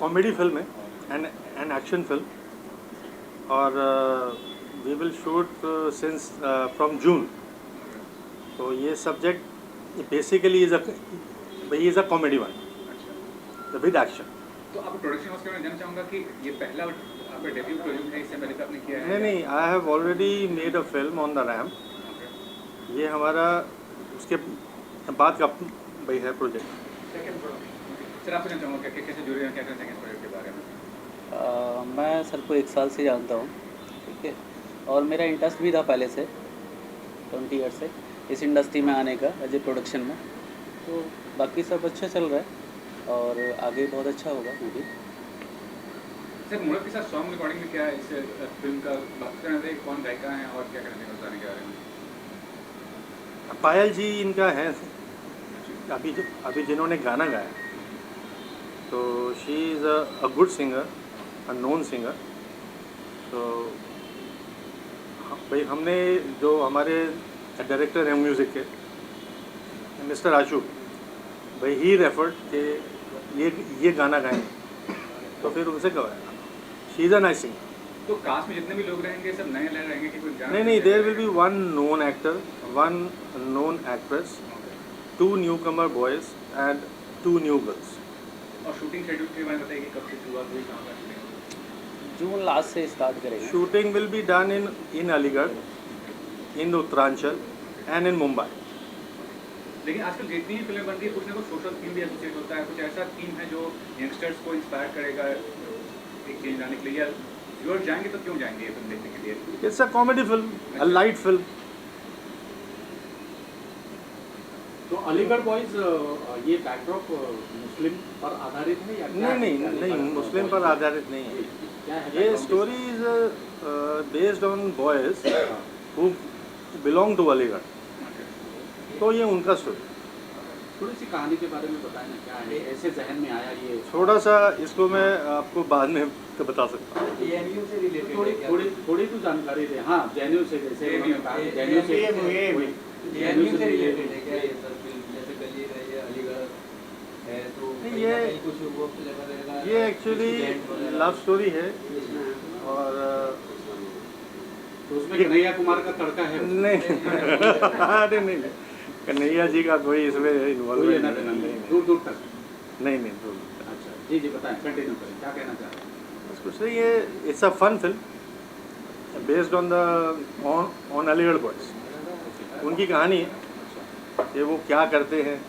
Comedy film है, an action film, और we will shoot since from June. तो ये subject basically is a comedy one with action. तो आप production house के बारे में जानना चाहूँगा कि ये पहला आपका डेब्यू प्रोजेक्ट है, इससे पहले का आपने किया है? नहीं, I have already made a film on the ramp. ये हमारा उसके बाद का भाई है प्रोजेक्ट। सर आपसे जानना चाहूँगा कि कैसे जुड़े हैं, क्या कहना चाहेंगे इस प्रोजेक्ट के बारे में? मैं सर को 1 साल से जानता हूँ, ठीक है, और मेरा इंटरेस्ट भी था पहले से 20 ईयर से इस इंडस्ट्री में आने का एज ए प्रोडक्शन में। तो बाकी सब अच्छा चल रहा है और आगे बहुत अच्छा होगा मूवी। सर मूरत के साथ सॉन्ग रिकॉर्डिंग में क्या है इस फिल्म का बात करना चाहिए, कौन गायिका हैं और क्या कहना चाहिए बताने के बारे में? पायल जी इनका है, अभी जिन्होंने गाना गाया, तो she is a good singer, a known singer. तो भाई हमने जो हमारे डायरेक्टर हैं म्यूज़िक के, मिस्टर आशू भाई, ही रेफर्ड कि ये गाना गाएं, तो फिर उनसे गवाया। She is a nice singer. तो कास्ट में जितने भी लोग रहेंगे सब नए नए रहेंगे कि कुछ नहीं, there will be one known actor, one known actress, 2 newcomer boys and 2 new girls. और शूटिंग शेड्यूल के बारे में बताइए कि कब से शुरुआत हुई, कहाँ का शूटिंग? जून लास्ट से स्टार्ट करेंगे। Shooting will be done in Aligarh, in Uttaranchal and in Mumbai. लेकिन आजकल जितनी भी फिल्में बनती है कुछ ना कुछ सोशल थीम भी एसोसिएट होता है, कुछ ऐसा थीम है जो यंगस्टर्स को इंस्पायर करेगा एक चेंज लाने के लिए, या व्यूअर्स जाएंगे तो क्यों जाएंगे ये फिल्म देखने के लिए? It's a comedy film, a light film. तो अलीगढ़ बॉयज ये बैकड्रॉप मुस्लिम पर आधारित है या क्या? नहीं, मुस्लिम पर आधारित नहीं है। क्या है ये story is based on boys who belong to Aligarh, तो ये उनका स्टोरी। थोड़ी सी कहानी के बारे में बताएं ना, क्या है ऐसे जहन में आया ये? थोड़ा सा इसको मैं आपको बाद में तो बता सकता हूँ। जेएनयू से रिलेटेड थोड़ी तो जानकारी दे। हाँ, जेएनयू से, जैसे उन्होंने कहा कि जेएनयू से जेएनयू से रिलेटेड है क्या ये सर फिल्म? जैसे गली है ये अलीगढ़ है, तो नहीं, कहीं ना कहीं कुछ वो फ्लेवर रहेगा। ये एक्चुअली लव स्टोरी है, और तो उसमें कन्हैया कुमार का तड़का है उसमें? नहीं अरे नहीं, कन्हैया जी का कोई इसमें इन्वॉल्व कोई लेना देना नहीं, दूर दूर तक। नहीं दूर। अच्छा, जी जी बताएं, कंटिन्यू करें, क्या कहना चाह रहे हैं? बस कुछ नहीं, ये it's a fun film based on Aligarh boys. उनकी कहानी है कि वो क्या करते हैं,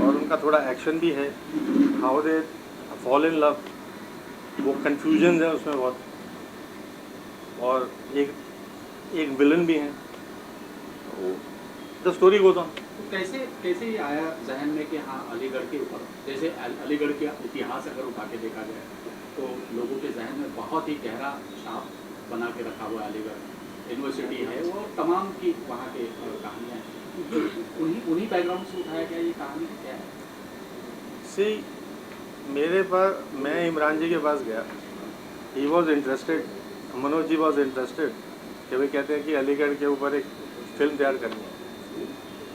और उनका थोड़ा एक्शन भी है, how they fall in love, वो कन्फ्यूजन है उसमें बहुत, और एक विलन भी हैं। The story goes on. तो कैसे ये आया जहन में कि हाँ अलीगढ़ के ऊपर, जैसे अलीगढ़ का इतिहास अगर उठा के देखा जाए तो लोगों के जहन में बहुत ही गहरा छाप बना के रखा हुआ है। अलीगढ़ यूनिवर्सिटी है, वो तमाम की वहाँ के कहानियाँ हैं, उन्हीं बैकग्राउंड से उठाया गया ये कहानी, क्या है? मेरे पास, मैं इमरान जी के पास गया, he was interested, Manoj ji was interested, कि वे कहते हैं कि अलीगढ़ के ऊपर एक फिल्म तैयार करनी है।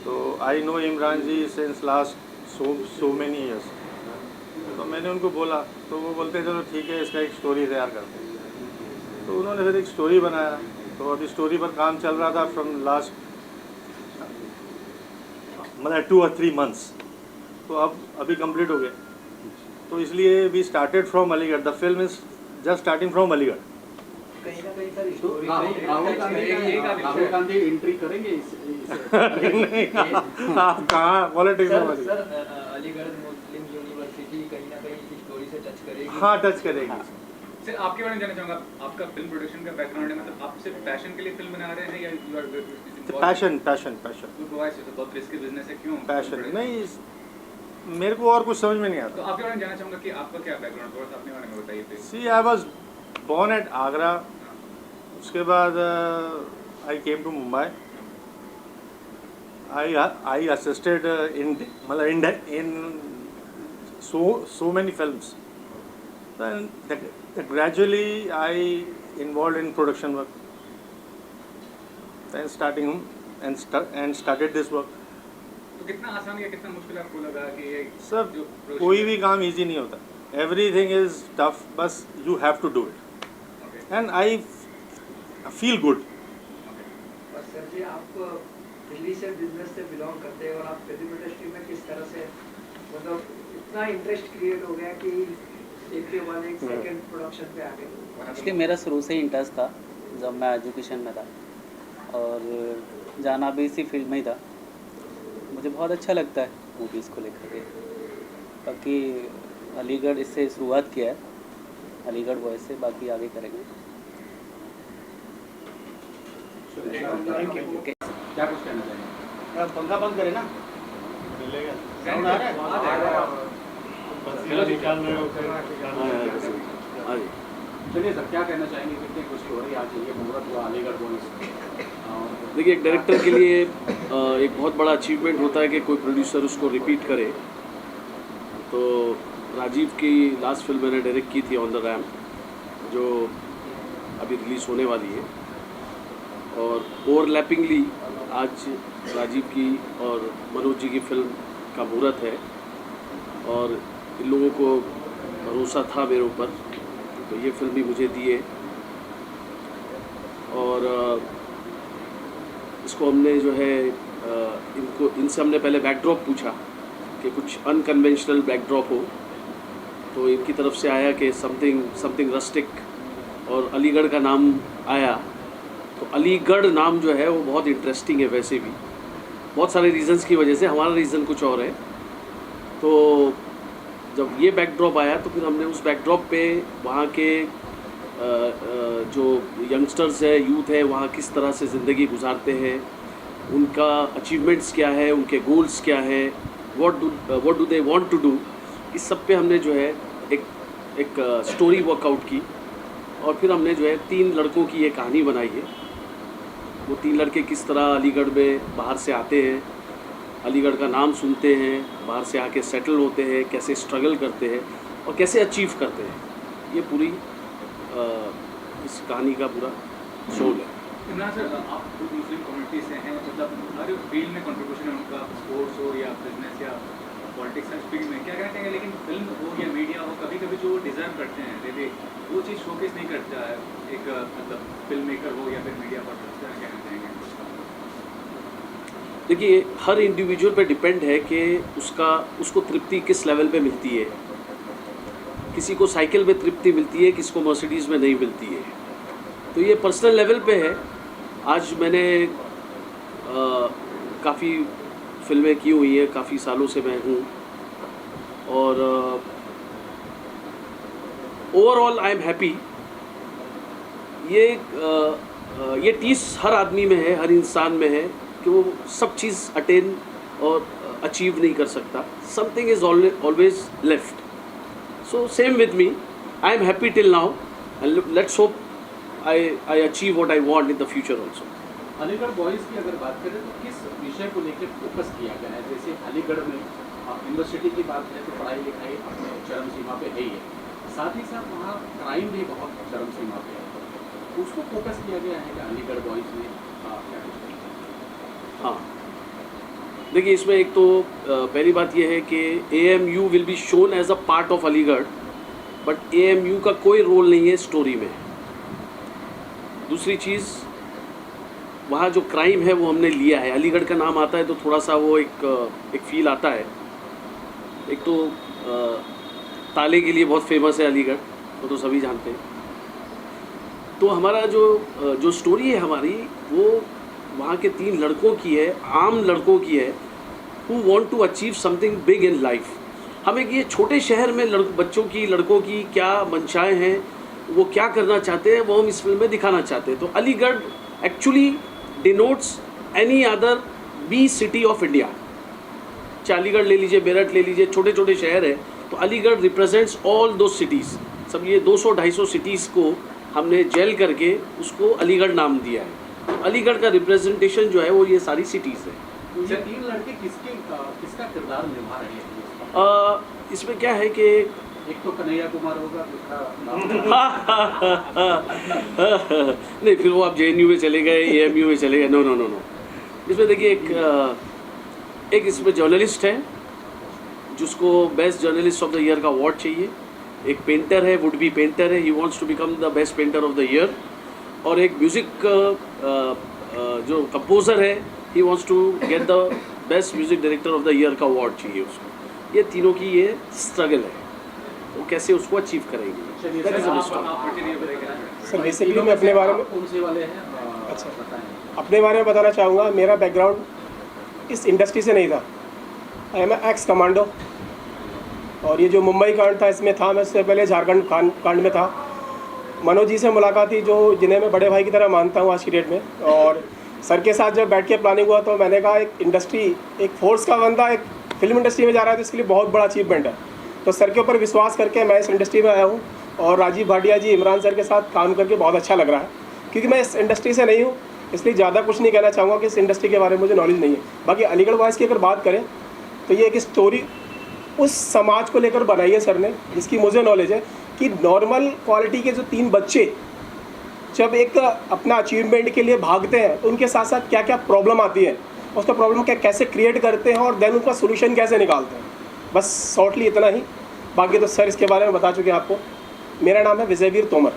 तो I know Imran ji since last so many years. तो मैंने उनको बोला, तो वो बोलते हैं चलो ठीक है, इसका एक स्टोरी तैयार करते हैं। तो उन्होंने फिर एक स्टोरी बनाया। तो अभी स्टोरी पर काम चल रहा था फ्रॉम लास्ट मतलब 2 or 3 months। तो अब अभी कंप्लीट हो गया। तो इसलिए we started from Aligarh, the film is just starting from Aligarh. कहीं ना कहीं सर तो स्टोरी राहुल गांधी एंट्री करेंगे नहीं, आप कहाँ पॉलिटिक्स में मत। सर अलीगढ़ मुस्लिम यूनिवर्सिटी कहीं ना कहीं इस स्टोरी से टच करेगी। हाँ, टच करेगी। सर आपके बारे में जानना चाहूँगा, आपका फिल्म प्रोडक्शन का बैकग्राउंड है, मतलब आप सिर्फ पैशन के लिए फिल्म बना रहे हैं या यू आर पैशन तो बहुत रिस्की बिजनेस है, क्यों पैशन नहीं, मेरे को और कुछ समझ में नहीं तो आता। आपके बारे में जानना चाहूँगा कि आपका क्या बैकग्राउंड, थोड़ा सा अपने बारे में बताइए please. See, I was born at Agra. उसके बाद I came to Mumbai. I assisted in so many films. Then gradually I involved in production work. Then started this work. तो कितना आसान या कितना मुश्किल आपको लगा कि ये सब जो कोई भी काम इजी नहीं होता। everything is tough, but you have to do it. Okay. And I feel good. और सर जी आप दिल्ली से बिजनेस से बिलोंग करते हैं और आप फिल्म इंडस्ट्री में किस तरह से मतलब इतना इंटरेस्ट क्रिएट हो गया कि एक के बाद एक सेकंड प्रोडक्शन पे आ गए? एक्चुअली मेरा शुरू से ही इंटरेस्ट था जब मैं एजुकेशन में था, और जाना भी इसी फील्ड में ही था। मुझे बहुत अच्छा लगता है मूवीज़ को लेकर के। बाकी अलीगढ़ इससे शुरुआत किया है, अलीगढ़ बॉयज़ से, बाकी आगे करेंगे। ओके, क्या कुछ कहना चाहेंगे? पंखा बंद करे ना, साउंड आ रहा है? चलिए सर, क्या कहना चाहेंगे? कितनी खुशी हो रही है आज ये मुहूर्त हुआ अलीगढ़ बॉयज़? देखिए, एक डायरेक्टर के लिए एक बहुत बड़ा अचीवमेंट होता है कि कोई प्रोड्यूसर उसको रिपीट करे। तो राजीव की लास्ट फिल्म मैंने डायरेक्ट की थी ऑन द रैम्प, जो अभी रिलीज़ होने वाली है, और ओवरलैपिंगली आज राजीव की और मनोज जी की फिल्म का मुहूर्त है, और इन लोगों को भरोसा था मेरे ऊपर, तो ये फिल्म भी मुझे दिए। और इसको हमने जो है इनसे हमने पहले बैकड्रॉप पूछा कि कुछ अनकन्वेंशनल बैकड्रॉप हो, तो इनकी तरफ से आया कि समथिंग रस्टिक, और अलीगढ़ का नाम आया। तो अलीगढ़ नाम जो है वो बहुत इंटरेस्टिंग है, वैसे भी बहुत सारे रीज़न्स की वजह से। हमारा रीज़न कुछ और है। तो जब ये बैकड्रॉप आया तो फिर हमने उस बैकड्रॉप पे वहाँ के जो यंगस्टर्स है, यूथ है, वहाँ किस तरह से ज़िंदगी गुजारते हैं, उनका अचीवमेंट्स क्या है, उनके गोल्स क्या है, what do they want to do, इस सब पे हमने जो है एक स्टोरी वर्कआउट की। और फिर हमने जो है 3 लड़कों की ये कहानी बनाई है। वो 3 लड़के किस तरह अलीगढ़ में बाहर से आते हैं, अलीगढ़ का नाम सुनते हैं, बाहर से आके सेटल होते हैं, कैसे स्ट्रगल करते हैं और कैसे अचीव करते हैं। ये पूरी इस कहानी का पूरा सोल है। इमरान सर, आप खुद मुस्लिम कम्युनिटी से हैं, मतलब हर फील्ड में कंट्रीब्यूशन है उनका, स्पोर्ट्स हो या बिजनेस या पॉलिटिक्स, हर फील्ड में क्या कहते हैं, लेकिन फिल्म हो या मीडिया हो, कभी कभी जो डिज़र्व करते हैं वे वो चीज़ शोकेस नहीं करता है एक मतलब फिल्म मेकर हो या फिर मीडिया पर्सन, क्या कहना चाहेंगे? देखिए, हर इंडिविजुअल पे डिपेंड है कि उसको तृप्ति किस लेवल पे मिलती है। किसी को साइकिल में तृप्ति मिलती है, किसी को मर्सिडीज़ में नहीं मिलती है। तो ये पर्सनल लेवल पे है। आज मैंने काफ़ी फिल्में की हुई हैं, काफ़ी सालों से मैं हूँ, और ओवरऑल आई एम हैप्पी। ये टीस हर आदमी में है, हर इंसान में है कि वो सब चीज़ अटेन और अचीव नहीं कर सकता। Something is always left. So same with me. I am happy till now, and let's hope I achieve what I want in the future also. Aligarh boys की अगर बात करें तो किस विषय को लेकर फोकस किया गया है? जैसे अलीगढ़ में यूनिवर्सिटी की बात करें तो पढ़ाई लिखाई अपने चरम सीमा पे है ही है, साथ ही साथ वहाँ क्राइम भी बहुत चरम सीमा पे है। उसको फोकस किया गया है कि अलीगढ़ बॉयज़ में क्या कुछ? हाँ, देखिए, इसमें एक तो पहली बात यह है कि AMU will be shown as a part of Aligarh, but AMU का कोई रोल नहीं है स्टोरी में। दूसरी चीज़, वहाँ जो क्राइम है वो हमने लिया है। अलीगढ़ का नाम आता है तो थोड़ा सा वो एक फील आता है। एक तो ताले के लिए बहुत फेमस है अलीगढ़, वो तो सभी जानते हैं। तो हमारा जो स्टोरी है हमारी, वो वहाँ के 3 लड़कों की है, आम लड़कों की है, who want to achieve something big in life. हम एक ये छोटे शहर में लड़कों की क्या मंशाएं हैं, वो क्या करना चाहते हैं, वो हम इस फिल्म में दिखाना चाहते हैं। तो Aligarh actually denotes any other B city of India. चाहे अलीगढ़ ले लीजिए, मेरठ ले लीजिए, छोटे छोटे शहर है, तो अलीगढ़ रिप्रेजेंट्स ऑल दो सिटीज़। सब ये 200-250 सिटीज़ को हमने जेल करके उसको अलीगढ़ नाम दिया है। अलीगढ़ का रिप्रेजेंटेशन जो है वो ये सारी सिटीज़ है। तो ये 3 लड़के किसका किरदार निभा रहे हैं? इसमें क्या है कि एक तो कन्हैया कुमार होगा, दूसरा नहीं, फिर वो आप JNU में चले गए, AMU में चले गए। नो। इसमें देखिए, एक इसमें जर्नलिस्ट है जिसको best journalist of the year का अवार्ड चाहिए। एक पेंटर है, वुड बी पेंटर है, he wants to become the best painter of the year, और एक म्यूज़िक जो कंपोज़र है, he wants to get the best music director of the year का अवार्ड चाहिए उसको। ये तीनों की ये स्ट्रगल है, वो कैसे उसको अचीव करेंगे। That is the struggle. Sir basically मैं अपने बारे में कौन से वाले हैं अच्छा बताएं। अपने बारे में बताना चाहूँगा। मेरा बैकग्राउंड इस इंडस्ट्री से नहीं था। आई एम एक्स कमांडो, और ये जो मुंबई कांड था इसमें था। मैं इससे पहले झारखंड कांड में था। मनोज जी से मुलाकात थी, जो जिन्हें मैं बड़े भाई की तरह मानता हूँ आज की डेट में। और सर के साथ जब बैठ के प्लानिंग हुआ तो मैंने कहा एक इंडस्ट्री, एक फोर्स का बंदा एक फिल्म इंडस्ट्री में जा रहा है तो इसके लिए बहुत बड़ा अचीवमेंट है। तो सर के ऊपर विश्वास करके मैं इस इंडस्ट्री में आया हूँ, और राजीव भाटिया जी, इमरान सर के साथ काम करके बहुत अच्छा लग रहा है। क्योंकि मैं इस इंडस्ट्री से नहीं हूँ, इसलिए ज़्यादा कुछ नहीं कहना चाहूँगा कि इस इंडस्ट्री के बारे में मुझे नॉलेज नहीं है। बाकी अलीगढ़ बॉयज़ की अगर बात करें तो ये एक स्टोरी उस समाज को लेकर बनाई है सर ने, जिसकी मुझे नॉलेज है कि नॉर्मल क्वालिटी के जो 3 बच्चे जब एक अपना अचीवमेंट के लिए भागते हैं तो उनके साथ साथ क्या क्या प्रॉब्लम आती है, उसका प्रॉब्लम कैसे क्रिएट करते हैं और देन उनका सोल्यूशन कैसे निकालते हैं। बस शॉर्टली इतना ही। बाकी तो सर इसके बारे में बता चुके हैं आपको। मेरा नाम है विजयवीर तोमर।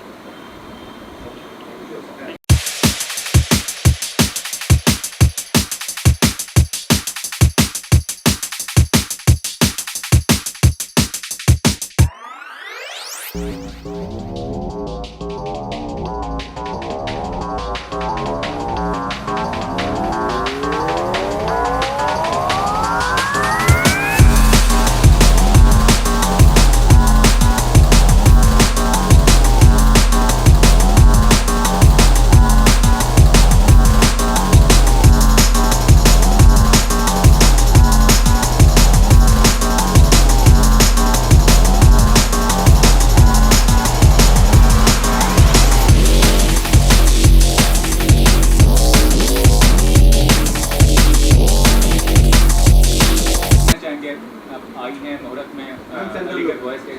चाहेंगे आप आई हैं मुहूर्त में अलीगढ़ बॉयज़ के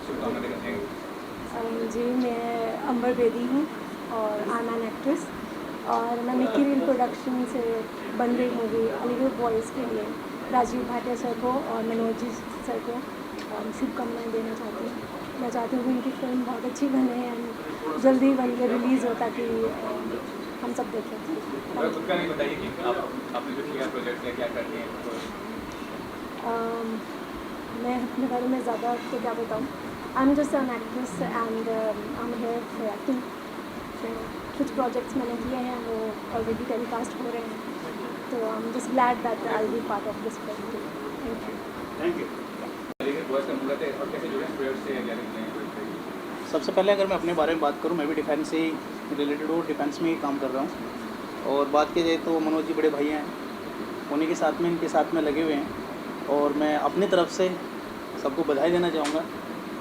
शुभकामनाएं करते हैं। जी मैं अंबर बेदी हूँ और आई एम एन एक्ट्रेस, और मैंने किरिल प्रोडक्शन से बन रही मूवी अलीगढ़ बॉयज़ के लिए राजीव भाटिया सर को और मनोज जी सर को शुभकामनाएं देना चाहती हूँ। मैं चाहती हूँ कि इनकी फिल्म बहुत अच्छी बने एंड जल्दी बन के रिलीज़ हो ताकि हम सब देखें। और खुद का नहीं बताइए कि आपने जो किया प्रोजेक्ट है क्या करती हैं। मैं अपने बारे में ज़्यादा तो क्या बताऊँ। I am just an actress and I am here for acting. कुछ प्रोजेक्ट्स मैंने किए हैं वो ऑलरेडी टेलीकास्ट हो रहे हैं, तो I am just glad that I will be part of this project. Thank you. Aligarh boys का मुहूर्त है और कैसे जुड़े प्रोजेक्ट से क्या लिखते हैं। सबसे पहले अगर मैं अपने बारे में बात करूं, मैं भी डिफेंस से ही रिलेटेड हूँ, डिफेंस में ही काम कर रहा हूँ। और बात की जाए तो मनोज जी बड़े भाई हैं, उन्हीं के साथ में इनके साथ में लगे हुए हैं। और मैं अपनी तरफ से सबको बधाई देना चाहूँगा,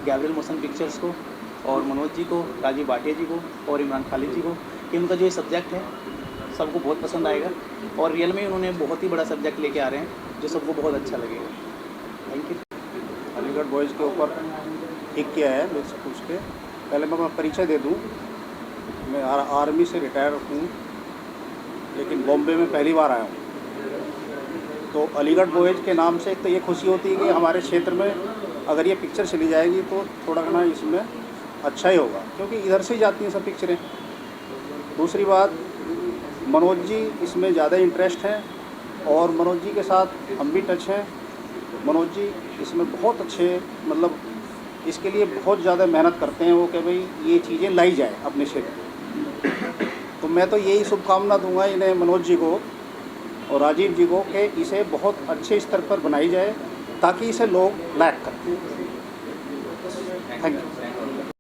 गैब्रियल मोशन पिक्चर्स को और मनोज जी को, राजीव भाटिया जी को और इमरान खालिद जी को, कि उनका जो ये सब्जेक्ट है सबको बहुत पसंद आएगा। और रियल में उन्होंने बहुत ही बड़ा सब्जेक्ट लेके आ रहे हैं जो सबको बहुत अच्छा लगेगा। Thank you. अलीगढ़ बॉयज़ के ऊपर एक किया है मुझसे पूछ के। पहले मैं अपना परिचय दे दूँ। मैं आर्मी से रिटायर हूँ, लेकिन बॉम्बे में पहली बार आया हूँ। तो अलीगढ़ बॉयज़ के नाम से एक तो ये खुशी होती है कि हमारे क्षेत्र में अगर ये पिक्चर चली जाएगी तो थोड़ा घना इसमें अच्छा ही होगा, क्योंकि इधर से ही जाती हैं सब पिक्चरें। दूसरी बात, मनोज जी इसमें ज़्यादा इंटरेस्ट है और मनोज जी के साथ हम भी टच हैं। मनोज जी इसमें बहुत अच्छे, मतलब इसके लिए बहुत ज़्यादा मेहनत करते हैं वो कि भाई ये चीज़ें लाई जाए अपने क्षेत्र में। तो मैं तो यही शुभकामना दूंगा इन्हें, मनोज जी को और राजीव जी को, कि इसे बहुत अच्छे स्तर पर बनाई जाए ताकि इसे लोग लाइक करें। Thank you.